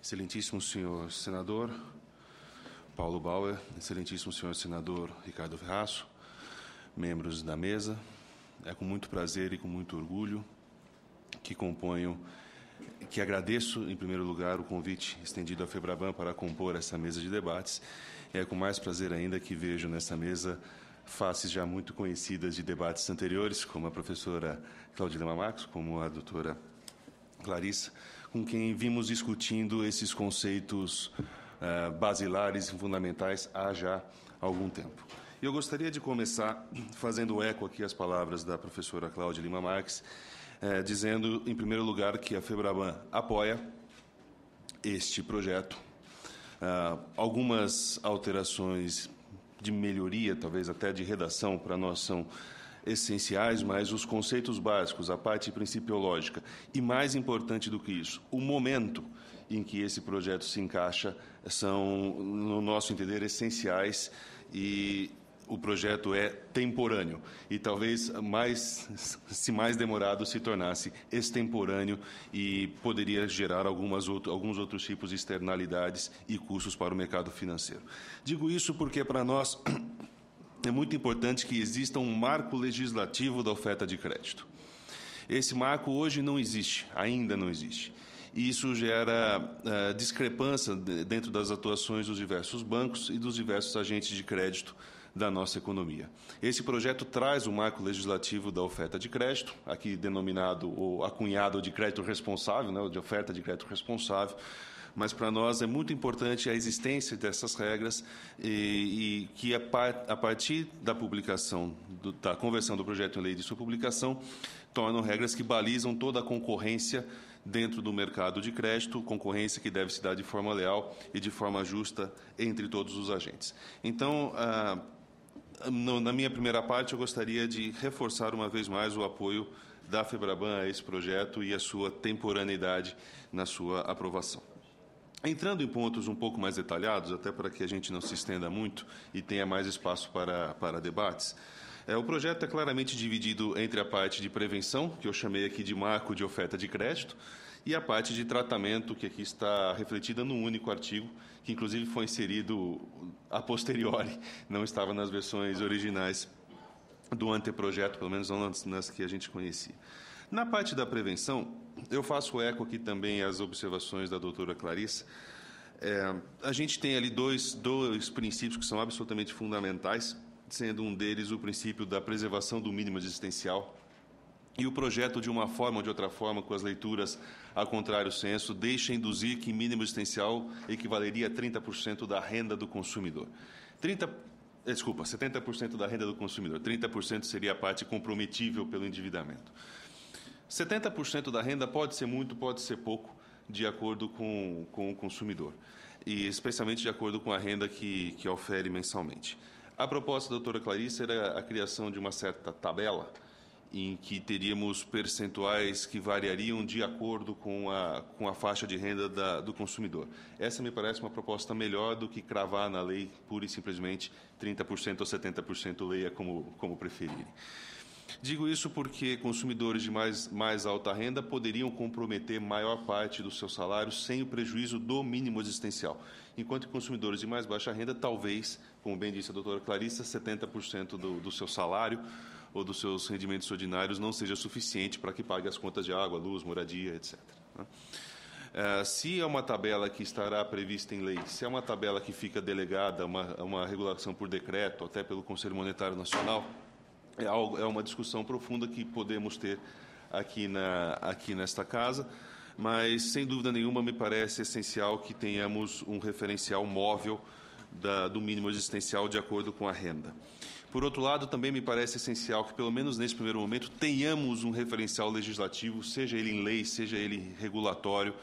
Excelentíssimo senhor senador Paulo Bauer, excelentíssimo senhor senador Ricardo Ferraço, membros da mesa, é com muito prazer e com muito orgulho que agradeço, em primeiro lugar, o convite estendido à FEBRABAN para compor essa mesa de debates. É com mais prazer ainda que vejo nessa mesa faces já muito conhecidas de debates anteriores, como a professora Cláudia Lima Marques, como a doutora Clarissa, com quem vimos discutindo esses conceitos basilares e fundamentais há já algum tempo. Eu gostaria de começar fazendo eco aqui às palavras da professora Cláudia Lima Marques, dizendo, em primeiro lugar, que a FEBRABAN apoia este projeto. Algumas alterações de melhoria, talvez até de redação, para nós são essenciais, mas os conceitos básicos, a parte principiológica e, mais importante do que isso, o momento em que esse projeto se encaixa são, no nosso entender, essenciais, e o projeto é temporâneo e talvez se mais demorado se tornasse extemporâneo e poderia gerar alguns outros tipos de externalidades e custos para o mercado financeiro. Digo isso porque, para nós, é muito importante que exista um marco legislativo da oferta de crédito. Esse marco hoje não existe, ainda não existe. E isso gera discrepância dentro das atuações dos diversos bancos e dos diversos agentes de crédito da nossa economia. Esse projeto traz o marco legislativo da oferta de crédito, aqui denominado ou acunhado de crédito responsável, né, de oferta de crédito responsável, mas para nós é muito importante a existência dessas regras e que a partir da publicação, da conversão do projeto em lei de sua publicação, tornam regras que balizam toda a concorrência dentro do mercado de crédito, concorrência que deve se dar de forma leal e de forma justa entre todos os agentes. Então, na minha primeira parte, eu gostaria de reforçar uma vez mais o apoio da FEBRABAN a esse projeto e a sua temporaneidade na sua aprovação. Entrando em pontos um pouco mais detalhados, até para que a gente não se estenda muito e tenha mais espaço para debates, o projeto é claramente dividido entre a parte de prevenção, que eu chamei aqui de marco de oferta de crédito, e a parte de tratamento, que aqui está refletida num único artigo, que inclusive foi inserido a posteriori, não estava nas versões originais do anteprojeto, pelo menos não nas que a gente conhecia. Na parte da prevenção, eu faço eco aqui também às observações da doutora Clarissa. A gente tem ali dois princípios que são absolutamente fundamentais, sendo um deles o princípio da preservação do mínimo existencial. E o projeto, de uma forma ou de outra forma, com as leituras a contrário senso, deixa induzir que mínimo existencial equivaleria a 30% da renda do consumidor. 70% da renda do consumidor. 30% seria a parte comprometível pelo endividamento. 70% da renda pode ser muito, pode ser pouco, de acordo com o consumidor, e especialmente de acordo com a renda que ofere mensalmente. A proposta da doutora Clarissa era a criação de uma certa tabela em que teríamos percentuais que variariam de acordo com a faixa de renda do consumidor. Essa me parece uma proposta melhor do que cravar na lei, pura e simplesmente, 30% ou 70%, leia como preferirem. Digo isso porque consumidores de mais alta renda poderiam comprometer maior parte do seu salário sem o prejuízo do mínimo existencial, enquanto que consumidores de mais baixa renda, talvez, como bem disse a doutora Clarissa, 70% do seu salário ou dos seus rendimentos ordinários não seja suficiente para que pague as contas de água, luz, moradia, etc. Se é uma tabela que estará prevista em lei, se é uma tabela que fica delegada a uma regulação por decreto, até pelo Conselho Monetário Nacional, é uma discussão profunda que podemos ter aqui nesta casa, mas, sem dúvida nenhuma, me parece essencial que tenhamos um referencial móvel do mínimo existencial de acordo com a renda. Por outro lado, também me parece essencial que, pelo menos nesse primeiro momento, tenhamos um referencial legislativo, seja ele em lei, seja ele regulatório,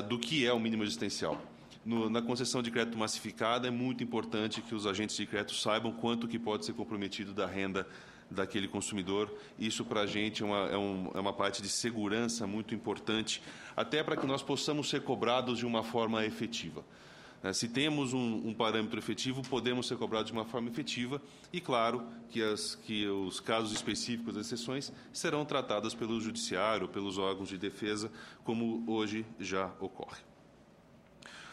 do que é o mínimo existencial. Na concessão de crédito massificada, é muito importante que os agentes de crédito saibam quanto que pode ser comprometido da renda daquele consumidor. Isso, para a gente, é uma parte de segurança muito importante, até para que nós possamos ser cobrados de uma forma efetiva. Se temos um parâmetro efetivo, podemos ser cobrados de uma forma efetiva e, claro, que os casos específicos, as exceções, serão tratadas pelo judiciário, pelos órgãos de defesa, como hoje já ocorre.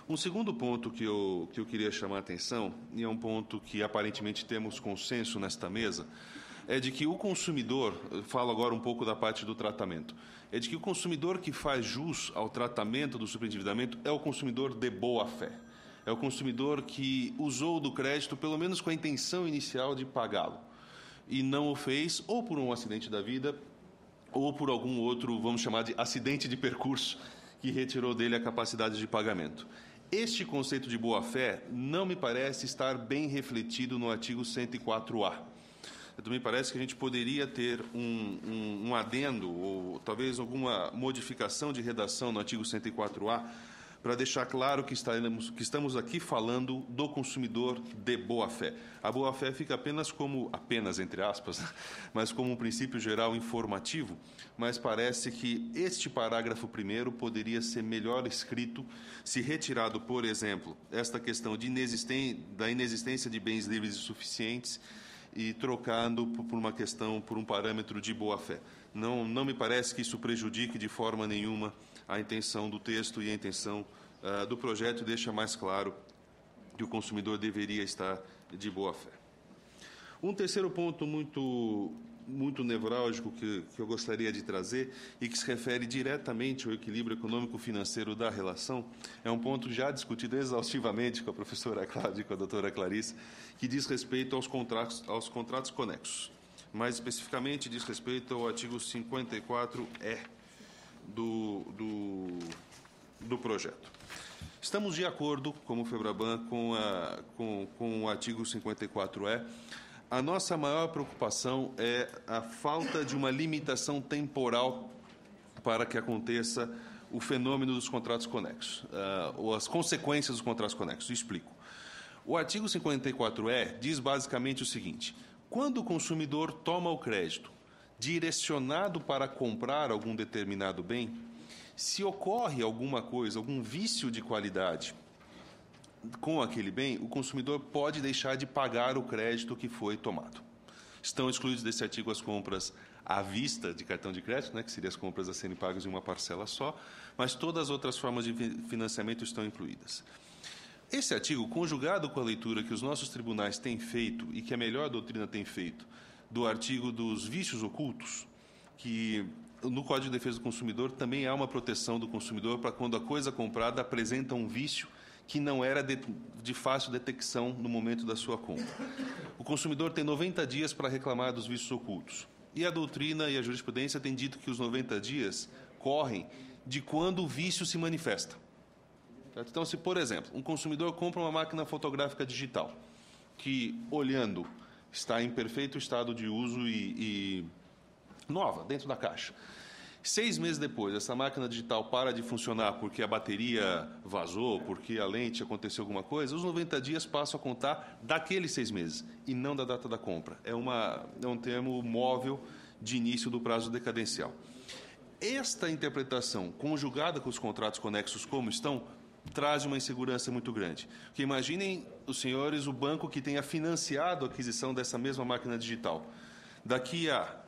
Um segundo ponto que eu queria chamar a atenção, e é um ponto que aparentemente temos consenso nesta mesa, é de que o consumidor, falo agora um pouco da parte do tratamento, é de que o consumidor que faz jus ao tratamento do superendividamento é o consumidor de boa fé. É o consumidor que usou do crédito pelo menos com a intenção inicial de pagá-lo e não o fez ou por um acidente da vida ou por algum outro, vamos chamar de acidente de percurso, que retirou dele a capacidade de pagamento. Este conceito de boa-fé não me parece estar bem refletido no artigo 104A. Então, me parece que a gente poderia ter um adendo ou talvez alguma modificação de redação no artigo 104A para deixar claro que estamos aqui falando do consumidor de boa-fé. A boa-fé fica apenas entre aspas, mas como um princípio geral informativo, mas parece que este parágrafo primeiro poderia ser melhor escrito se retirado, por exemplo, esta questão da inexistência de bens livres e suficientes e trocando por um parâmetro de boa-fé. Não me parece que isso prejudique de forma nenhuma a intenção do texto e a intenção do projeto e deixa mais claro que o consumidor deveria estar de boa-fé. Um terceiro ponto muito nevrálgico que eu gostaria de trazer e que se refere diretamente ao equilíbrio econômico-financeiro da relação é um ponto já discutido exaustivamente com a professora Cláudia e com a doutora Clarice, que diz respeito aos contratos conexos. Mais especificamente, diz respeito ao artigo 54E do projeto. Estamos de acordo, como FEBRABAN, com o artigo 54E. A nossa maior preocupação é a falta de uma limitação temporal para que aconteça o fenômeno dos contratos conexos, ou as consequências dos contratos conexos. Explico. O artigo 54E diz basicamente o seguinte: quando o consumidor toma o crédito direcionado para comprar algum determinado bem, se ocorre alguma coisa, algum vício de qualidade com aquele bem, o consumidor pode deixar de pagar o crédito que foi tomado. Estão excluídos desse artigo as compras à vista de cartão de crédito, que seriam as compras a serem pagas em uma parcela só, mas todas as outras formas de financiamento estão incluídas. Esse artigo, conjugado com a leitura que os nossos tribunais têm feito e que a melhor doutrina tem feito do artigo dos vícios ocultos, que no Código de Defesa do Consumidor também há uma proteção do consumidor para quando a coisa comprada apresenta um vício que não era de fácil detecção no momento da sua compra. O consumidor tem 90 dias para reclamar dos vícios ocultos. E a doutrina e a jurisprudência têm dito que os 90 dias correm de quando o vício se manifesta. Então, se, por exemplo, um consumidor compra uma máquina fotográfica digital, que, olhando, está em perfeito estado de uso e nova, dentro da caixa. 6 meses depois, essa máquina digital para de funcionar porque a bateria vazou, porque a lente aconteceu alguma coisa, os 90 dias passam a contar daqueles 6 meses e não da data da compra. É um termo móvel de início do prazo decadencial. Esta interpretação, conjugada com os contratos conexos como estão, traz uma insegurança muito grande. Porque imaginem os senhores o banco que tenha financiado a aquisição dessa mesma máquina digital. Daqui a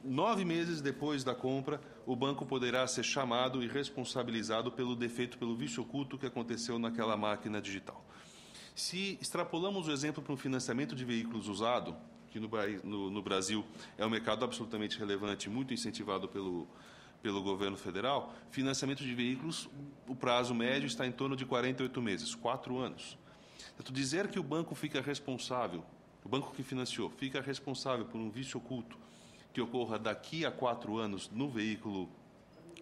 9 meses depois da compra, o banco poderá ser chamado e responsabilizado pelo defeito, pelo vício oculto que aconteceu naquela máquina digital. Se extrapolamos o exemplo para um financiamento de veículos usado, que no Brasil é um mercado absolutamente relevante, muito incentivado pelo governo federal, financiamento de veículos, o prazo médio está em torno de 48 meses, 4 anos. Então, dizer que o banco fica responsável, o banco que financiou, fica responsável por um vício oculto que ocorra daqui a 4 anos no veículo,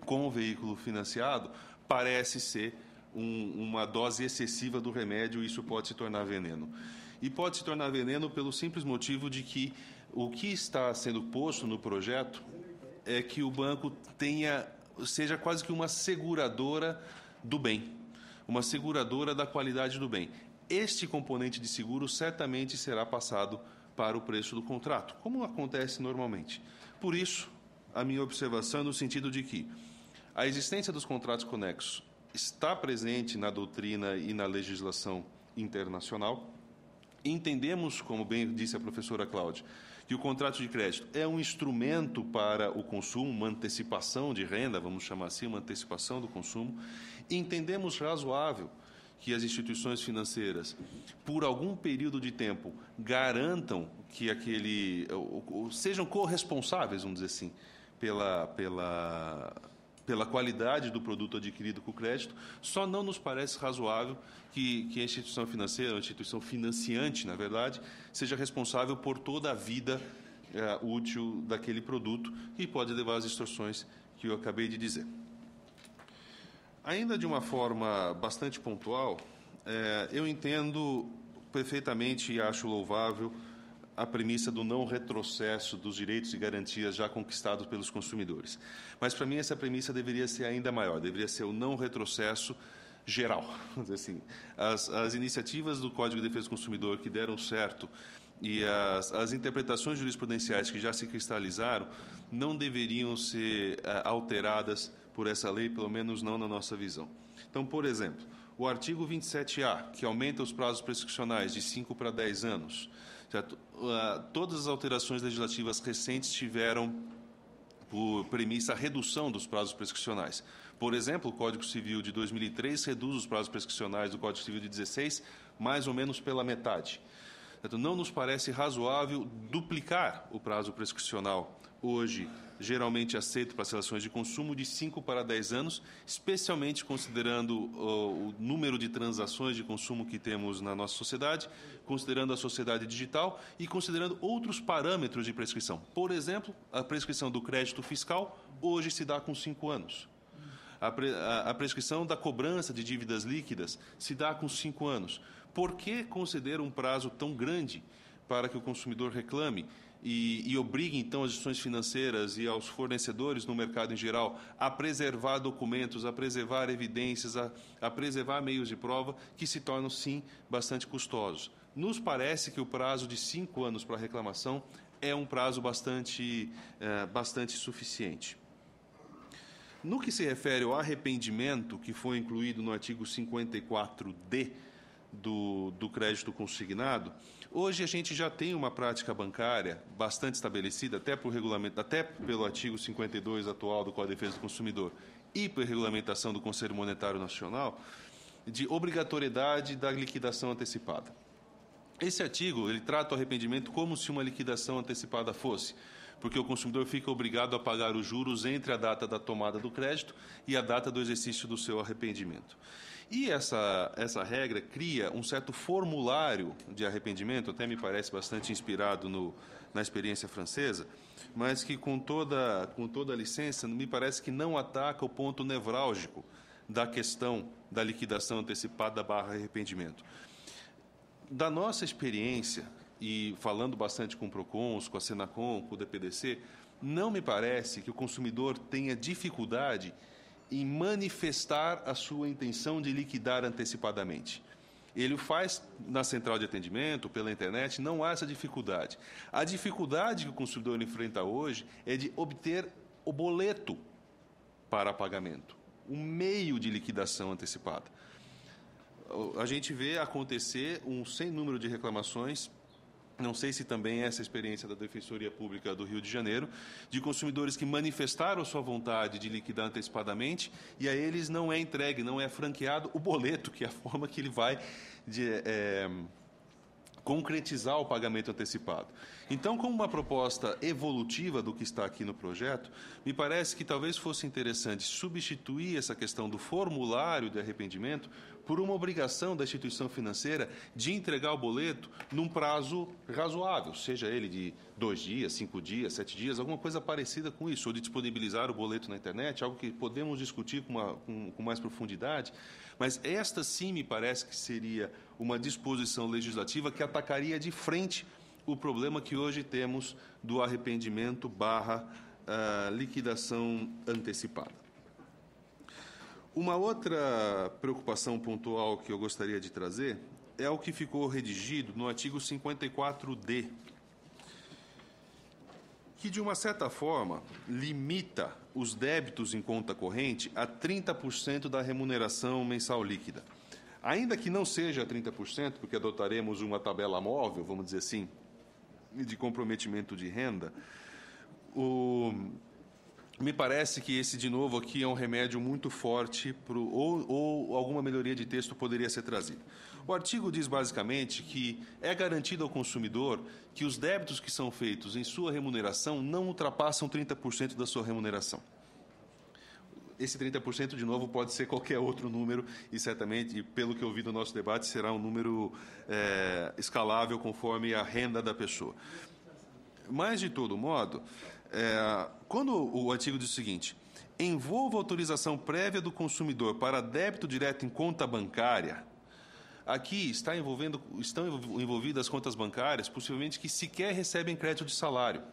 com o veículo financiado, parece ser uma dose excessiva do remédio e isso pode se tornar veneno. E pode se tornar veneno pelo simples motivo de que o que está sendo posto no projeto é que o banco seja quase que uma seguradora do bem, uma seguradora da qualidade do bem. Este componente de seguro certamente será passado para o preço do contrato, como acontece normalmente. Por isso, a minha observação é no sentido de que a existência dos contratos conexos está presente na doutrina e na legislação internacional. Entendemos, como bem disse a professora Cláudia, que o contrato de crédito é um instrumento para o consumo, uma antecipação de renda, vamos chamar assim, uma antecipação do consumo. Entendemos razoável que as instituições financeiras, por algum período de tempo, garantam que sejam corresponsáveis, vamos dizer assim, pela qualidade do produto adquirido com o crédito, só não nos parece razoável que a instituição financeira, a instituição financiante, na verdade, seja responsável por toda a vida útil daquele produto e pode levar às distorções que eu acabei de dizer. Ainda de uma forma bastante pontual, eu entendo perfeitamente e acho louvável a premissa do não retrocesso dos direitos e garantias já conquistados pelos consumidores. Mas, para mim, essa premissa deveria ser ainda maior, deveria ser o não retrocesso geral. Vamos dizer assim, as iniciativas do Código de Defesa do Consumidor que deram certo e as interpretações jurisprudenciais que já se cristalizaram não deveriam ser alteradas por essa lei, pelo menos não na nossa visão. Então, por exemplo, o artigo 27A, que aumenta os prazos prescricionais de 5 para 10 anos, certo? Todas as alterações legislativas recentes tiveram por premissa a redução dos prazos prescricionais. Por exemplo, o Código Civil de 2003 reduz os prazos prescricionais do Código Civil de 16 mais ou menos pela metade. Certo? Não nos parece razoável duplicar o prazo prescricional hoje geralmente aceito para as relações de consumo de 5 para 10 anos, especialmente considerando o número de transações de consumo que temos na nossa sociedade, considerando a sociedade digital e considerando outros parâmetros de prescrição. Por exemplo, a prescrição do crédito fiscal hoje se dá com 5 anos. A prescrição da cobrança de dívidas líquidas se dá com 5 anos. Por que conceder um prazo tão grande para que o consumidor reclame e obrigue, então, as instituições financeiras e aos fornecedores no mercado em geral a preservar documentos, a preservar evidências, a preservar meios de prova que se tornam, sim, bastante custosos? Nos parece que o prazo de 5 anos para reclamação é um prazo bastante suficiente. No que se refere ao arrependimento, que foi incluído no artigo 54D do crédito consignado, hoje a gente já tem uma prática bancária bastante estabelecida, até pelo artigo 52 atual do Código de Defesa do Consumidor e por regulamentação do Conselho Monetário Nacional, de obrigatoriedade da liquidação antecipada. Esse artigo ele trata o arrependimento como se uma liquidação antecipada fosse, porque o consumidor fica obrigado a pagar os juros entre a data da tomada do crédito e a data do exercício do seu arrependimento. E essa regra cria um certo formulário de arrependimento, até me parece bastante inspirado na experiência francesa, mas que, com toda a licença, me parece que não ataca o ponto nevrálgico da questão da liquidação antecipada / arrependimento. Da nossa experiência, e falando bastante com o PROCONS, com a Senacom, com o DPDC, não me parece que o consumidor tenha dificuldade em manifestar a sua intenção de liquidar antecipadamente. Ele o faz na central de atendimento, pela internet, não há essa dificuldade. A dificuldade que o consumidor enfrenta hoje é de obter o boleto para pagamento, um meio de liquidação antecipada. A gente vê acontecer um sem número de reclamações. Não sei se também é essa experiência da Defensoria Pública do Rio de Janeiro, de consumidores que manifestaram sua vontade de liquidar antecipadamente e a eles não é entregue, não é franqueado o boleto, que é a forma que ele vai concretizar o pagamento antecipado. Então, como uma proposta evolutiva do que está aqui no projeto, me parece que talvez fosse interessante substituir essa questão do formulário de arrependimento por uma obrigação da instituição financeira de entregar o boleto num prazo razoável, seja ele de 2 dias, 5 dias, 7 dias, alguma coisa parecida com isso, ou de disponibilizar o boleto na internet, algo que podemos discutir com mais profundidade, mas esta sim me parece que seria uma disposição legislativa que atacaria de frente o problema que hoje temos do arrependimento / liquidação antecipada. Uma outra preocupação pontual que eu gostaria de trazer é o que ficou redigido no artigo 54D, que, de uma certa forma, limita os débitos em conta corrente a 30% da remuneração mensal líquida. Ainda que não seja 30%, porque adotaremos uma tabela móvel, vamos dizer assim, de comprometimento de renda, me parece que esse, de novo, aqui é um remédio muito forte, ou alguma melhoria de texto poderia ser trazida. O artigo diz, basicamente, que é garantido ao consumidor que os débitos que são feitos em sua remuneração não ultrapassam 30% da sua remuneração. Esse 30%, de novo, pode ser qualquer outro número e, certamente, pelo que eu vi no nosso debate, será um número escalável conforme a renda da pessoa. Mas, de todo modo, quando o artigo diz o seguinte: envolva autorização prévia do consumidor para débito direto em conta bancária, aqui estão envolvidas as contas bancárias, possivelmente que sequer recebem crédito de salário.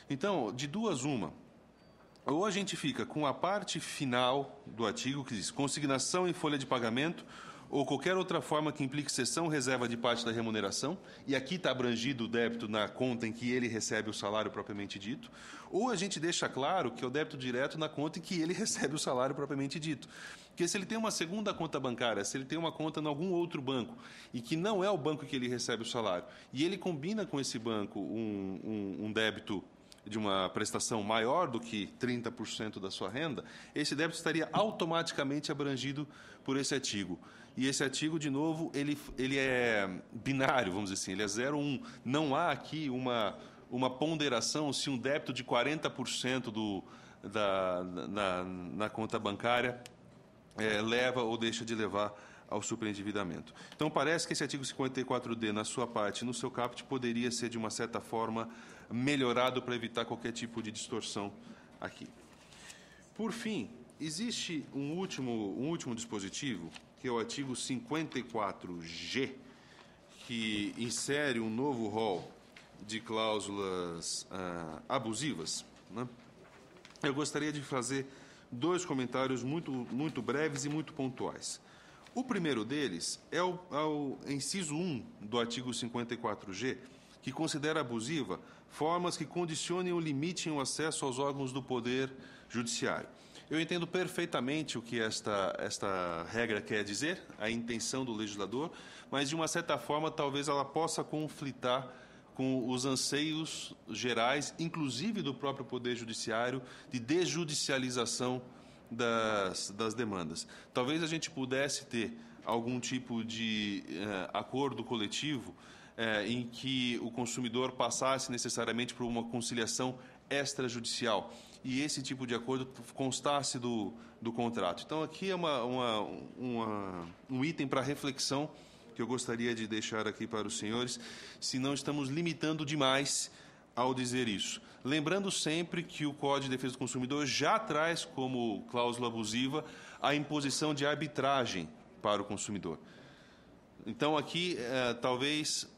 Então, de duas, uma. Ou a gente fica com a parte final do artigo, que diz consignação em folha de pagamento, ou qualquer outra forma que implique cessão reserva de parte da remuneração, e aqui está abrangido o débito na conta em que ele recebe o salário propriamente dito, ou a gente deixa claro que é o débito direto na conta em que ele recebe o salário propriamente dito. Porque se ele tem uma segunda conta bancária, se ele tem uma conta em algum outro banco, e que não é o banco que ele recebe o salário, e ele combina com esse banco um débito de uma prestação maior do que 30% da sua renda, esse débito estaria automaticamente abrangido por esse artigo. E esse artigo, de novo, ele é binário, vamos dizer assim, ele é 0 ou 1. Não há aqui uma ponderação se um débito de 40% na conta bancária leva ou deixa de levar ao superendividamento. Então, parece que esse artigo 54D, na sua parte, no seu caput, poderia ser, de uma certa forma, melhorado para evitar qualquer tipo de distorção aqui. Por fim, existe um último dispositivo, que é o artigo 54G, que insere um novo rol de cláusulas abusivas, né? Eu gostaria de fazer dois comentários muito breves e muito pontuais. O primeiro deles é o inciso 1 do artigo 54G, que considera abusiva formas que condicionem ou limitem o acesso aos órgãos do Poder Judiciário. Eu entendo perfeitamente o que esta regra quer dizer, a intenção do legislador, mas, de uma certa forma, talvez ela possa conflitar com os anseios gerais, inclusive do próprio Poder Judiciário, de desjudicialização das demandas. Talvez a gente pudesse ter algum tipo de acordo coletivo em que o consumidor passasse necessariamente por uma conciliação extrajudicial e esse tipo de acordo constasse do contrato. Então, aqui é um item para reflexão que eu gostaria de deixar aqui para os senhores, se não estamos limitando demais ao dizer isso. Lembrando sempre que o Código de Defesa do Consumidor já traz como cláusula abusiva a imposição de arbitragem para o consumidor. Então, aqui, talvez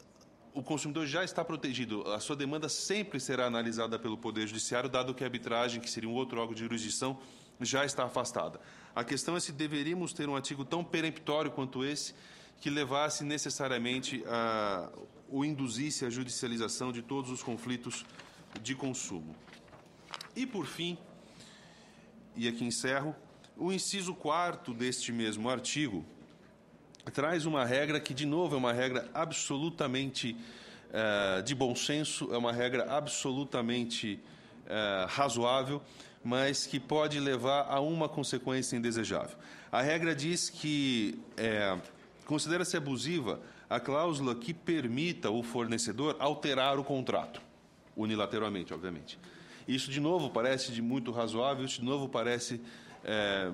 o consumidor já está protegido. A sua demanda sempre será analisada pelo Poder Judiciário, dado que a arbitragem, que seria um outro órgão de jurisdição, já está afastada. A questão é se deveríamos ter um artigo tão peremptório quanto esse, que levasse necessariamente ou induzisse a judicialização de todos os conflitos de consumo. E, por fim, e aqui encerro, o inciso 4º deste mesmo artigo traz uma regra que, de novo, é uma regra absolutamente de bom senso, é uma regra absolutamente razoável, mas que pode levar a uma consequência indesejável. A regra diz que considera-se abusiva a cláusula que permita o fornecedor alterar o contrato, unilateralmente, obviamente. Isso, de novo, parece muito razoável, isso, de novo, parece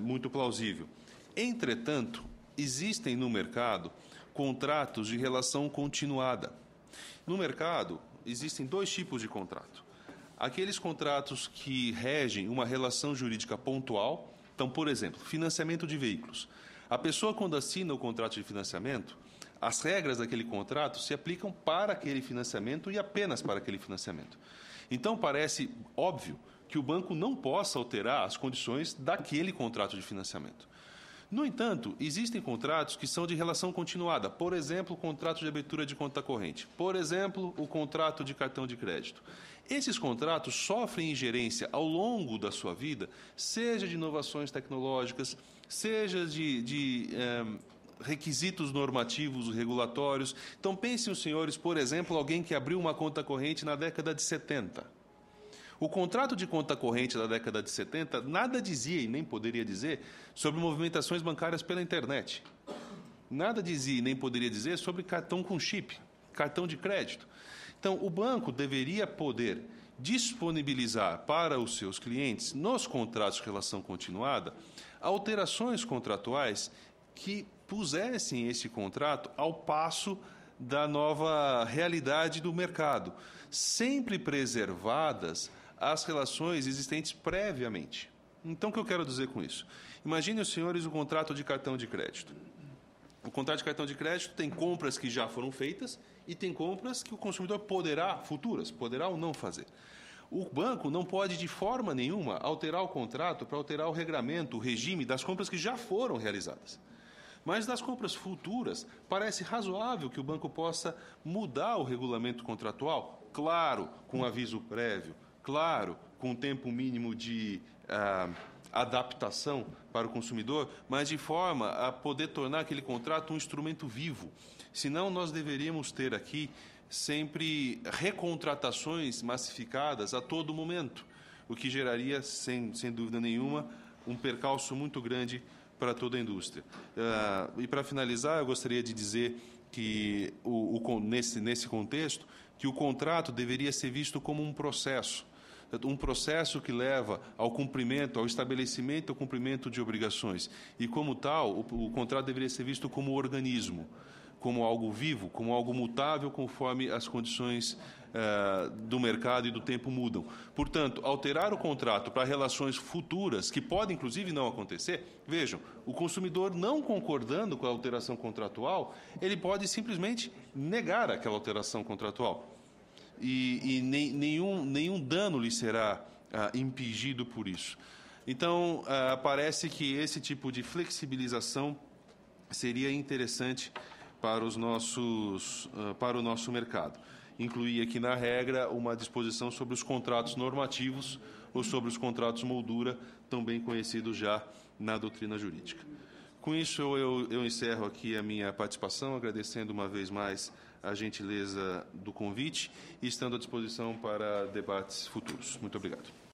muito plausível. Entretanto, existem no mercado contratos de relação continuada. No mercado, existem dois tipos de contrato. Aqueles contratos que regem uma relação jurídica pontual. Então, por exemplo, financiamento de veículos. A pessoa, quando assina o contrato de financiamento, as regras daquele contrato se aplicam para aquele financiamento e apenas para aquele financiamento. Então, parece óbvio que o banco não possa alterar as condições daquele contrato de financiamento. No entanto, existem contratos que são de relação continuada. Por exemplo, o contrato de abertura de conta corrente. Por exemplo, o contrato de cartão de crédito. Esses contratos sofrem ingerência ao longo da sua vida, seja de inovações tecnológicas, seja de requisitos normativos, regulatórios. Então, pensem os senhores, por exemplo, alguém que abriu uma conta corrente na década de 70. O contrato de conta corrente da década de 70 nada dizia e nem poderia dizer sobre movimentações bancárias pela internet. Nada dizia e nem poderia dizer sobre cartão com chip, cartão de crédito. Então, o banco deveria poder disponibilizar para os seus clientes, nos contratos de relação continuada, alterações contratuais que pusessem esse contrato ao passo da nova realidade do mercado, sempre preservadas as relações existentes previamente. Então, o que eu quero dizer com isso? Imaginem os senhores o contrato de cartão de crédito. O contrato de cartão de crédito tem compras que já foram feitas e tem compras que o consumidor poderá ou não fazer. O banco não pode, de forma nenhuma, alterar o contrato para alterar o regramento, o regime das compras que já foram realizadas. Mas das compras futuras, parece razoável que o banco possa mudar o regulamento contratual, claro, com aviso prévio, claro, com tempo mínimo de adaptação para o consumidor, mas de forma a poder tornar aquele contrato um instrumento vivo. Senão, nós deveríamos ter aqui sempre recontratações massificadas a todo momento, o que geraria, sem dúvida nenhuma, um percalço muito grande para toda a indústria. E para finalizar, eu gostaria de dizer que, nesse contexto, que o contrato deveria ser visto como um processo que leva ao cumprimento, ao estabelecimento e ao cumprimento de obrigações. E, como tal, o contrato deveria ser visto como organismo, como algo vivo, como algo mutável conforme as condições do mercado e do tempo mudam. Portanto, alterar o contrato para relações futuras, que podem, inclusive, não acontecer, vejam, o consumidor não concordando com a alteração contratual, ele pode simplesmente negar aquela alteração contratual. E nenhum dano lhe será impingido por isso. Então, parece que esse tipo de flexibilização seria interessante para o nosso mercado. Incluir aqui na regra uma disposição sobre os contratos normativos ou sobre os contratos moldura, também conhecidos já na doutrina jurídica. Com isso, eu encerro aqui a minha participação, agradecendo uma vez mais a gentileza do convite e estando à disposição para debates futuros. Muito obrigado.